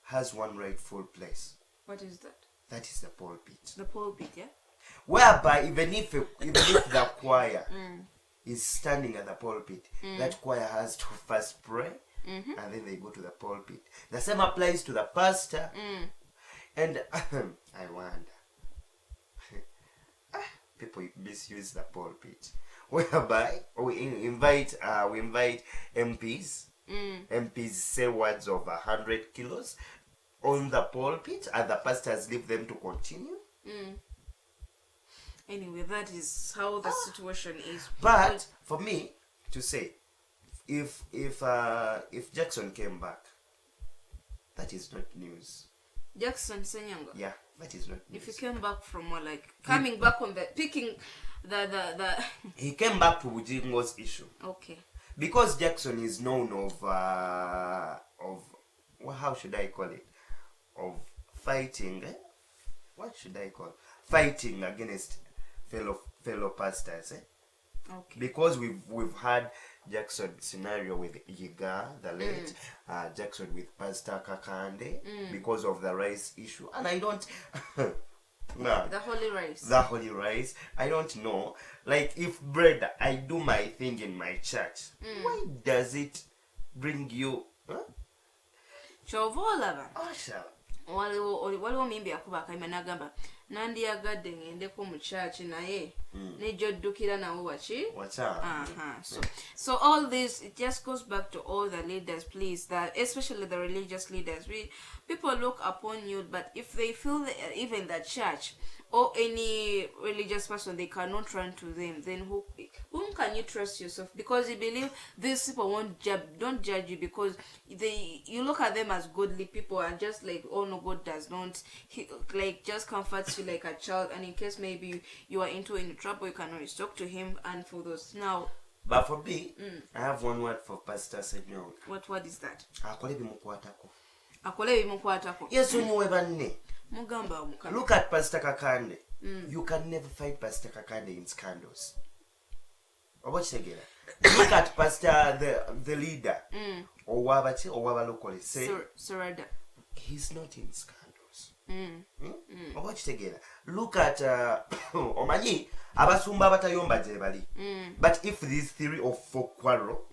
has one rightful place. What is that? That is the pulpit. The pulpit, yeah? Whereby even if the choir is standing at the pulpit, that choir has to first pray and then they go to the pulpit. The same applies to the pastor. And I wonder, people misuse the pulpit. Whereby we invite MPs. MPs say words of 100 kilos on the pulpit and the pastors leave them to continue. Anyway, that is how the situation is. But for me to say, if Jackson came back, that is not news. Jackson Senyanga? Yeah, that is not news. If he came back from what, like coming back on picking the he came back to Ujingo's issue. Okay. Because Jackson is known of how should I call it? Of fighting. What should I call? Fighting against fellow pastors. Okay. Because we've had Jackson scenario with Yiga, the late Jackson with Pastor Kakande because of the rice issue, and I don't. No. The holy rice. The holy rice. I don't know. Like, if bread, I do my thing in my church, why does it bring you? Huh? Kyova olaba Osha. waliwo mimbi yakuba akayima n'agamba nandiyagadde ngendeko mu kyaki naye nejjoddukira nawo waki. So all this, it just goes back to all the leaders, please, that especially the religious leaders, people look upon you, but if they feel that even the church or any religious person, they cannot run to them, then whom can you trust yourself? Because you believe these people don't judge you because you look at them as godly people and just like, oh no, God does not, like just comforts you like a child, and in case maybe you are into any trouble, you can always talk to him. And for those now, but for me, I have one word for Pastor Senyong. What word is that? Akole bimukwatako. Akole bimukwatako. Yes, onyiwe banne. Mugamba omukama. Look at Pastor Kakande. You can never fight Pastor Kakande in scandals. Look at Pastor the leader. Owabalokole. Say Sarada. He's not in scandals. Look at Omanyi abasumba abatayomba gye bali. But if these 3 or 4 quarrel,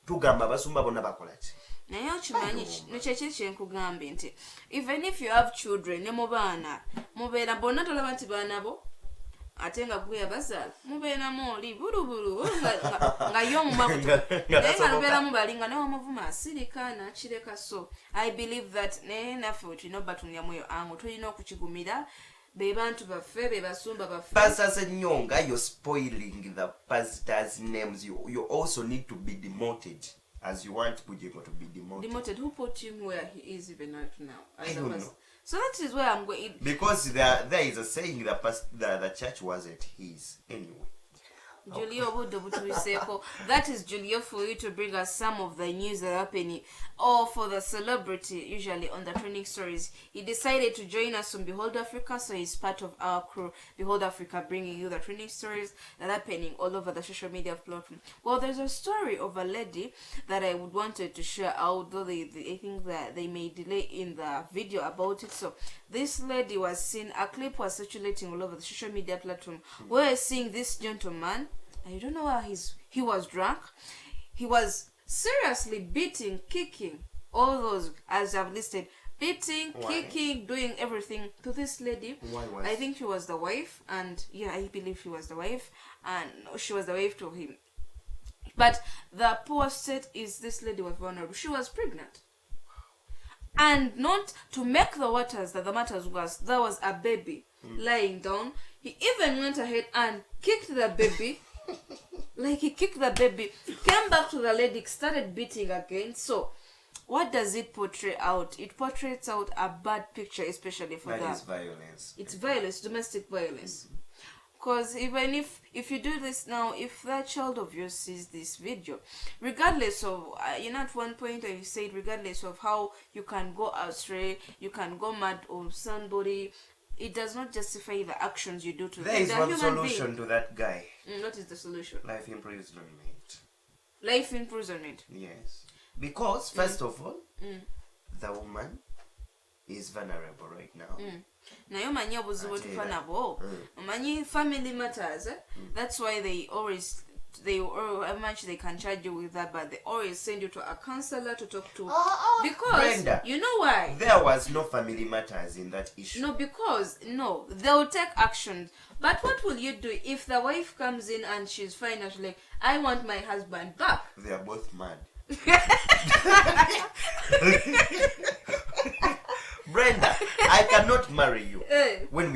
tugamba abasumba bonna bakola ki? Naye okimanyi nekyekiri kyenkugambye nti even if you have children ne mu baana mubeera bonna tolaba nti baana bo ate nga gwe yabazaala mubeeramu oli bulubulu nga ye omumakutu naye nga lubeeramu bali nga newamuvuma asirika n'akireka. So I believe that naye naffe tulina obatunyamu eyo ango tulina okukigumira be bantu baffe be basumba baffe. Pastor Senyonga, you're spoiling the pastor's names. You also need to be demoted. As you want Pujiko to be demoted. Demoted? Who put him where he is even right now? I don't know. So that is where I'm going. Because there is a saying that the church wasn't his anyway. Julio, that is Julio for you to bring us some of the news that are happening, or for the celebrity usually on the trending stories. He decided to join us on Behold Africa, so he's part of our crew, Behold Africa, bringing you the trending stories that are happening all over the social media platform. Well, there's a story of a lady that I would wanted to share, although I think that they may delay in the video about it. So this lady was seen, a clip was circulating all over the social media platform, where seeing this gentleman. I don't know why he was drunk. He was seriously beating, kicking, all those as I've listed, beating, kicking, doing everything to this lady. I think she was the wife, and yeah, I believe she was the wife, and she was the wife to him. But the poor state is this lady was vulnerable. She was pregnant. And not to make the matters worse, there was a baby lying down. He even went ahead and kicked the baby. Like he kicked the baby, came back to the lady, started beating again. So what does it portray out? It portrays out a bad picture, especially for that. That is violence. It's violence, domestic violence. Because even if you do this now, if that child of yours sees this video, regardless of, at one point you said, regardless of how you can go astray, you can go mad on somebody, it does not justify the actions you do to them. There is one solution to that guy. What is the solution? Life imprisonment. Life imprisonment? Yes. Because, first of all, the woman is vulnerable right now. Naye omanyi obuzibu tufa nabo. Omanyi family matters. That's why they how much they can charge you with that, but they always send you to a counselor to talk to. Because Brenda, you know why? There was no family matters in that issue. No, because they'll take action. But what will you do if the wife comes in and she's fine and she's like, I want my husband back? They are both mad. Brenda, I cannot marry you when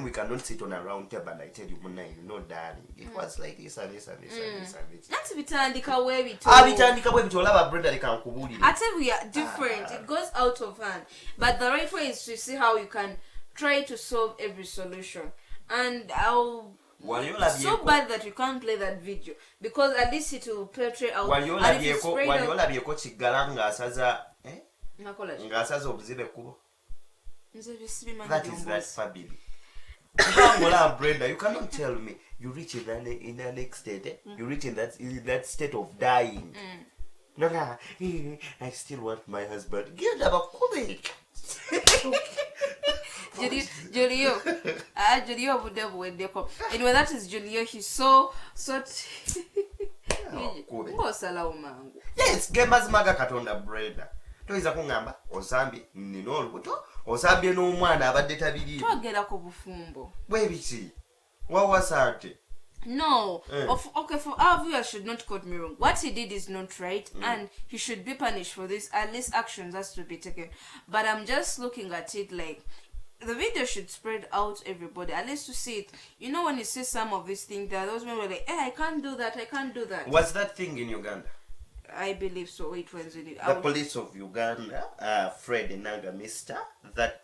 we cannot sit on a round table and I tell you, Mona, darling, it was like this and this and this and this and this. That's bitandika where we Brenda, I tell we are different. It goes out of hand. But the right way is to see how you can try to solve every solution. And so bad that you can't play that video because at least it will portray out. That is that family. Brenda, you cannot tell me you reach in the next state. You reach in that state of dying. No, I still want my husband. Give them a comment. Julio. Julio would never when they come. Anyway, that is Julio. He's so. Yes, gemazimaga katonda Brenda. Toyinza kungamba osambye nina olubuto osambye n'omwana abadde tabiri. Twagera ku bufumbo. Bwe biki? Wawasate. No. Okay, for our viewers should not quote me wrong. What he did is not right, and he should be punished for this. At least actions has to be taken. But I'm just looking at it like the video should spread out everybody, at least to see it. You know, when you see some of these things, there are those people like, I can't do that, I can't do that. Was that thing in Uganda? I believe so. It was in the police of Uganda, Fred Enanga, Mister, that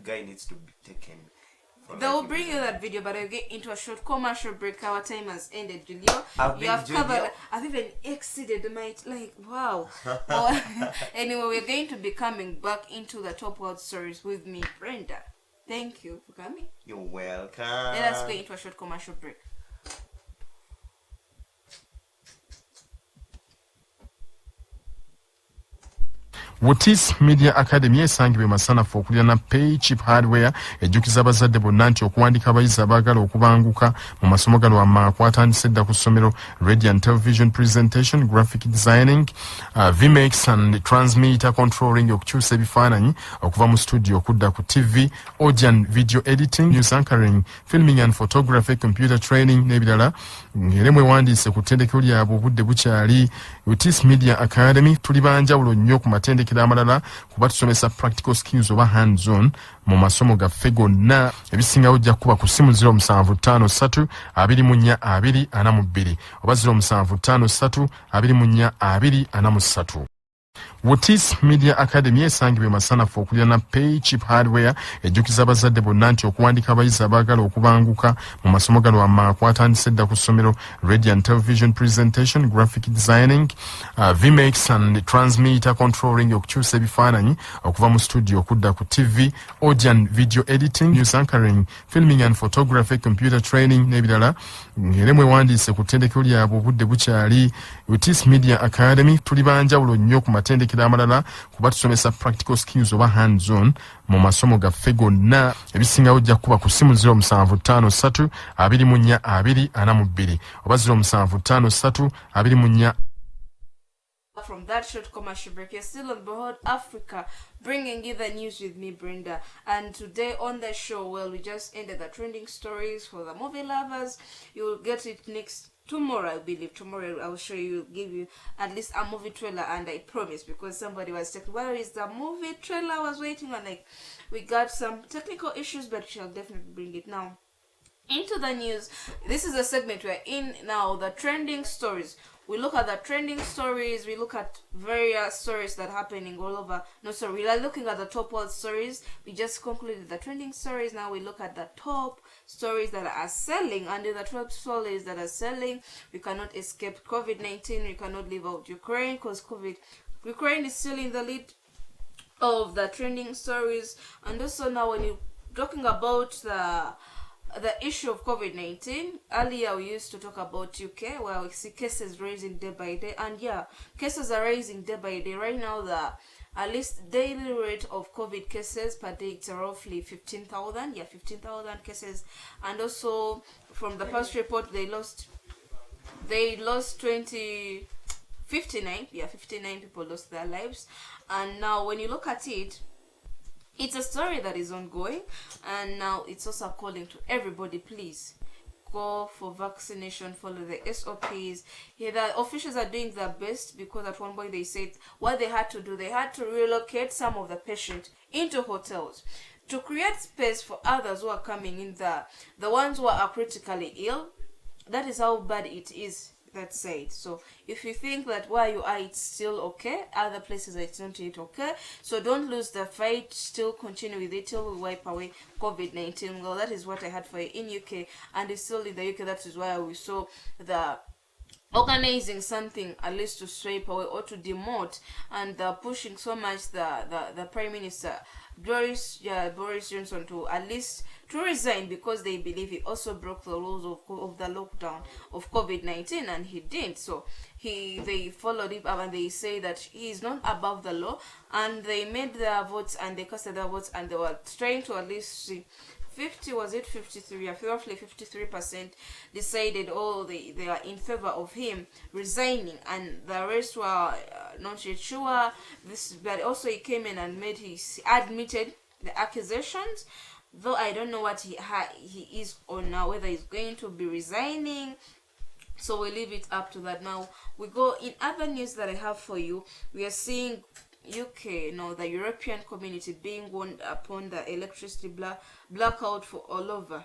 guy needs to be taken. They will bring you that video, but I'll get into a short commercial break. Our time has ended, Julio. You have covered. I've even exceeded my wow. Anyway, we're going to be coming back into the top world stories with me, Brenda. Thank you for coming. You're welcome. Let us go into a short commercial break. Wotis Media Academy esangibwa masanafu okulya na Pay Cheap Hardware ejjukiza abazadde bonna nti okuwandiika abayizi abaagala okubanguka mu masomo gano wamma kwatandise dda ku ssomero Radio and Television Presentation, Graphic Designing, VMix and Transmitter Controlling okukyusa ebifaananyi okuva mu studio okudda ku TV, Audio and Video Editing, News Anchoring, Filming and Photography, Computer Training n'ebirala. Ng'era mwewandiise ku ttendekero lyabwe obudde bukyali. Wotis Media Academy tuli banjawulo nnyo ku matendekero amalala kuba tusomesa practical skills oba hands on mu masomo gaffe gonna. Ebisingawo ojja kuba ku ssimu 0753 24 242 oba 0753 24 243. Wotis Media Academy esangibwa masanafu okulya na Pay Cheap Hardware ejjukiza abazadde bonna nti okuwandiika abayizi abaagala okubanguka mu masomo gano wamma kwatandise dda ku ssomero Radio and Television Presentation, Graphic Designing, VMix and Transmitter Controlling okukyusa ebifaananyi okuva mu studio okudda ku TV, Audio and Video Editing, News Anchoring, Filming and Photography, Computer Training n'ebirala. Ng'era mwewandiise ku ttendekero lyabwe obudde bukyali. Wotis Media Academy tuli banjawulo nnyo ku matendekero amalala kuba tusomesa practical skills oba hands on mu masomo gaffe gonna. Ebisingawo ojja kuba ku ssimu 0753 24 242 oba 0753 24. From that short commercial break, you're still on Behold Africa, bringing you the news with me, Brenda. And today on the show, well, we just ended the trending stories for the movie lovers. You'll get it next tomorrow, I believe. Tomorrow I'll show you, give you at least a movie trailer, and I promise, because somebody was checking, where is the movie trailer? I was waiting, and we got some technical issues, but she'll definitely bring it now. Into the news, this is a segment we're in now, the trending stories. We look at the trending stories, we look at various stories that are happening all over. No, sorry, we are looking at the top world stories. We just concluded the trending stories. Now we look at the top stories that are selling. Under the top stories that are selling, we cannot escape COVID-19. We cannot leave out Ukraine, because Ukraine is still in the lead of the trending stories. And also now when you're talking about the issue of COVID-19, earlier we used to talk about UK, where we see cases rising day by day, and yeah, cases are rising day by day. Right now, the at least daily rate of COVID cases per day, it's roughly 15,000. Yeah, 15,000 cases. And also from the past report, they lost 59 people lost their lives. And now when you look at it, it's a story that is ongoing, and now it's also calling to everybody, please go for vaccination, follow the SOPs. Yeah, the officials are doing their best, because at one point they said what they had to do, they had to relocate some of the patients into hotels to create space for others who are coming in, the ones who are critically ill. That is how bad it is. That said, so if you think that where you are it's still okay, other places it's not yet okay, so don't lose the fight, still continue with it till we wipe away COVID-19. Well, that is what I had for you in UK, and it's still in the UK. That is why we saw the organizing something at least to sweep away or to demote, and they're pushing so much the Prime Minister Boris Johnson to at least to resign, because they believe he also broke the rules of the lockdown of COVID-19, and he didn't. So they followed him up, and they say that he is not above the law, and they made their votes and they casted their votes, and they were trying to at least see 53, roughly 53% decided they are in favor of him resigning, and the rest were not yet sure. But also he came in and admitted the accusations, though I don't know what he is on now, whether he's going to be resigning. So we leave it up to that. Now we go in other news that I have for you. We are seeing UK, the European community being warned upon the electricity blackout for all over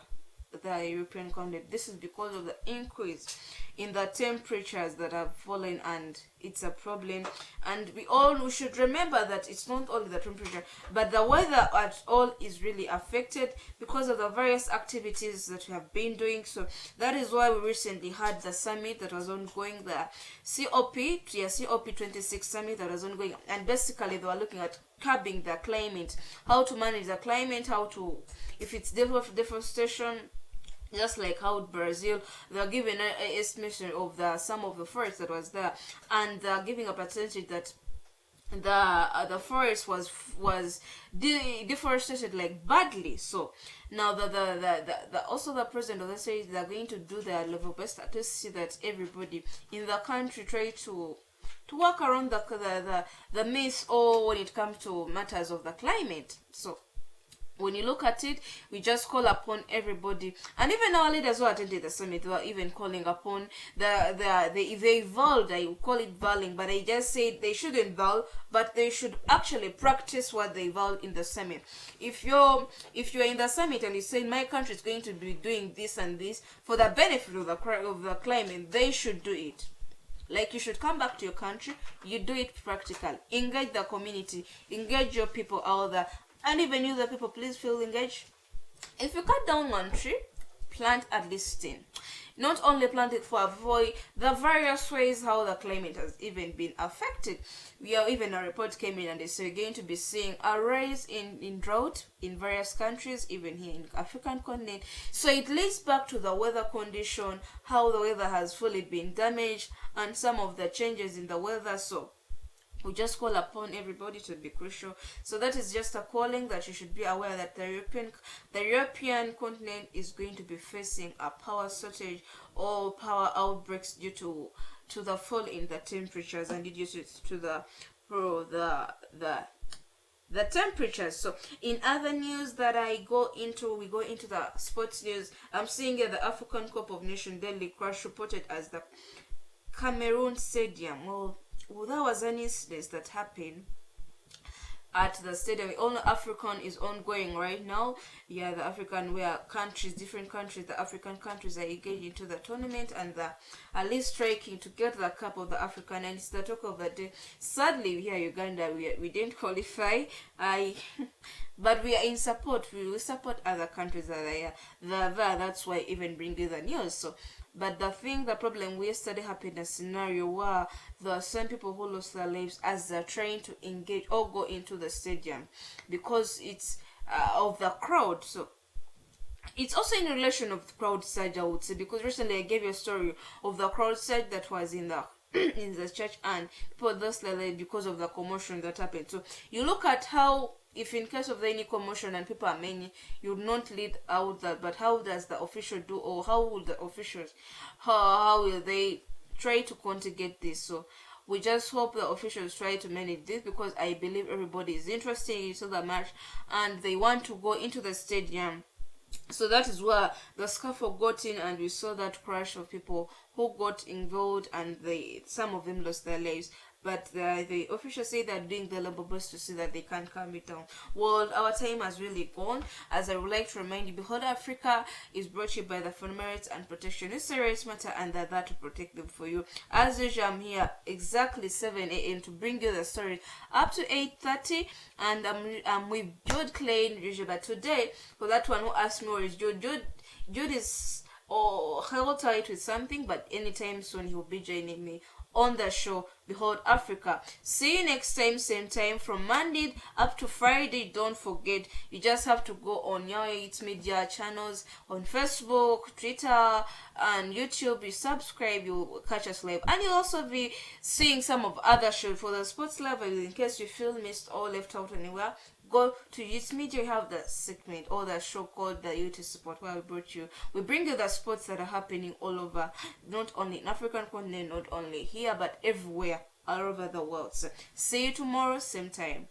the European continent. This is because of the increase in the temperatures that have fallen, and it's a problem. And we should remember that it's not only the temperature, but the weather at all is really affected because of the various activities that we have been doing. So that is why we recently had the summit that was ongoing, the COP26 summit that was ongoing, and basically they were looking at curbing the climate, how to manage the climate, if it's deforestation, just like how Brazil, they're giving an estimation of some of the forest that was there, and they're giving a percentage that the forest was deforested like badly. So now also the president of the state, they're going to do their level best to see that everybody in the country try to work around the myths, or when it comes to matters of the climate. So when you look at it, we just call upon everybody, and even our leaders who attended the summit were even calling upon they vowed, I would call it vowing, but I just said they shouldn't vow, but they should actually practice what they vowed in the summit. If you're in the summit and you say my country is going to be doing this and this for the benefit of the climate, they should do it. Like, you should come back to your country, you do it practical, engage the community, engage your people out there. And even you, the people, please feel engaged. If you cut down one tree, plant at least 10. Not only plant it for avoid the various ways how the climate has even been affected. Even a report came in and they say we're going to be seeing a rise in drought in various countries, even here in the African continent. So it leads back to the weather condition, how the weather has fully been damaged, and some of the changes in the weather. So we just call upon everybody to be crucial. So that is just a calling that you should be aware that the European continent is going to be facing a power shortage or power outbreaks due to the fall in the temperatures, and due to the temperatures. So in other news that we go into the sports news. I'm seeing here the African Cup of Nations deadly crash reported as the Cameroon Stadium. Well, that was an incident that happened at the stadium. All the African is ongoing right now. Yeah, the African, where different countries, the African countries are engaged into the tournament, and at least striking to get the cup of the African. And it's the talk of the day. Sadly, here Uganda, we didn't qualify. But we are in support. We will support other countries that are there. That's why I even bring you the news. So, but the problem yesterday happened, a scenario where there are some people who lost their lives as they're trying to engage or go into the stadium because it's of the crowd. So it's also in relation of the crowd surge, I would say, because recently I gave you a story of the crowd surge that was in the in the church, and people lost their lives because of the commotion that happened. So you look at how, if in case of any commotion and people are many, you would not lead out that, but how does the official do, or how will the officials, how will they try to contingent this? So we just hope the officials try to manage this, because I believe everybody is interested into the match and they want to go into the stadium. So that is where the scaffold got in, and we saw that crash of people who got involved, and some of them lost their lives. But the officials say they're doing the level best to see that they can calm it down. Well, our time has really gone. As I would like to remind you, Behold Africa is brought to you by the Fund Merits and Protection. It's a rights matter, and they're there to protect them for you. As usual, I'm here exactly 7 a.m. to bring you the story up to 8:30, and I'm with Jude Klein usually. But today, for that one who asked me where is Jude, Jude is or held tight with something, but anytime soon he'll be joining me on the show Behold Africa. See you next time, same time, from Monday up to Friday. Don't forget, you just have to go on your It's Media channels on Facebook, Twitter, and YouTube. You subscribe, you'll catch us live, and you'll also be seeing some of other shows for the sports level. In case you feel missed or left out anywhere, go to Youth Media. You have the segment or the show called the Youth Support, where we bring you the sports that are happening all over, not only in African continent, not only here, but everywhere, all over the world. So see you tomorrow, same time.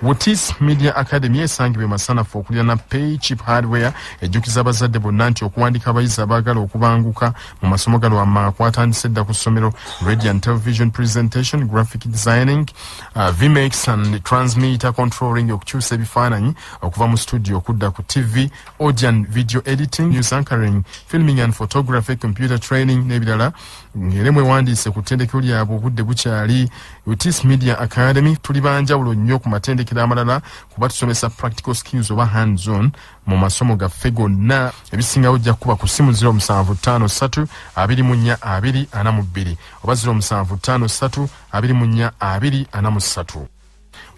Wotis Media Academy esangibwe masanafu okulira na Pay Cheap Hardware ejjukiza abazadde bonna nti okuwandiika abayizi abaagala okubanguka mu masomo gano kwatandise dda ku ssomero Radio and Television Presentation, Graphic Designing, VMix and Transmitter Controlling, okukyusa ebifaananyi okuva mu studio okudda ku TV, Audio and Video Editing, News Anchoring, Filming and Photography, Computer Training n'ebirala. Ng'era mwewandiise ku ttendekero lyabwe obudde bukyali. Wotis Media Academy tuli banjawulo nnyo ku matendekero amalala kuba tusomesa practical skills oba hands on mu masomo gaffe gonna. Ebisingawo ojja kuba ku ssimu 0753 24 242 oba 0753 24 243.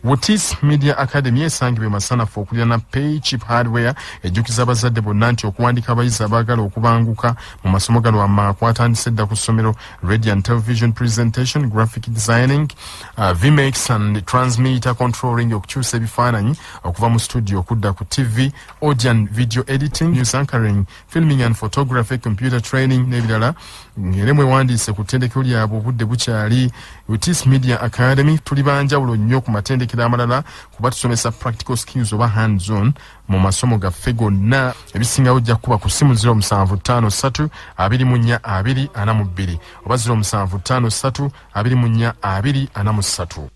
Wotis Media Academy esangibwe masanafu okulira na Pay Cheap Hardware ejjukiza abazadde bonna nti okuwandiika abayizi abaagala okubanguka mu masomo gano kwatandise dda ku ssomero Radio and Television Presentation, Graphic Designing, VMix and Transmitter Controlling, okukyusa ebifaananyi okuva mu studio okudda ku TV, Audio and Video Editing, News Anchoring, Filming and Photography, Computer Training n'ebirala. Ng'era mwewandiise ku ttendekero lyabwe obudde bukyali. Wotis Media Academy tuli banjawulo nnyo ku matendekero amalala kuba tusomesa practical skills oba hands on mu masomo gaffe gonna. Ebisingawo ojja kuba ku ssimu 0753 24 242 oba 0753 24 243.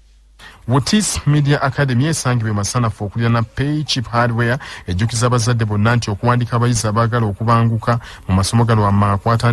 Wotis Media Academy esangibwe masanafu okulira na Pay Cheap Hardware ejjukiza abazadde bonna nti okuwandiika abayizi abaagala okubanguka mu masomo gano kwatandise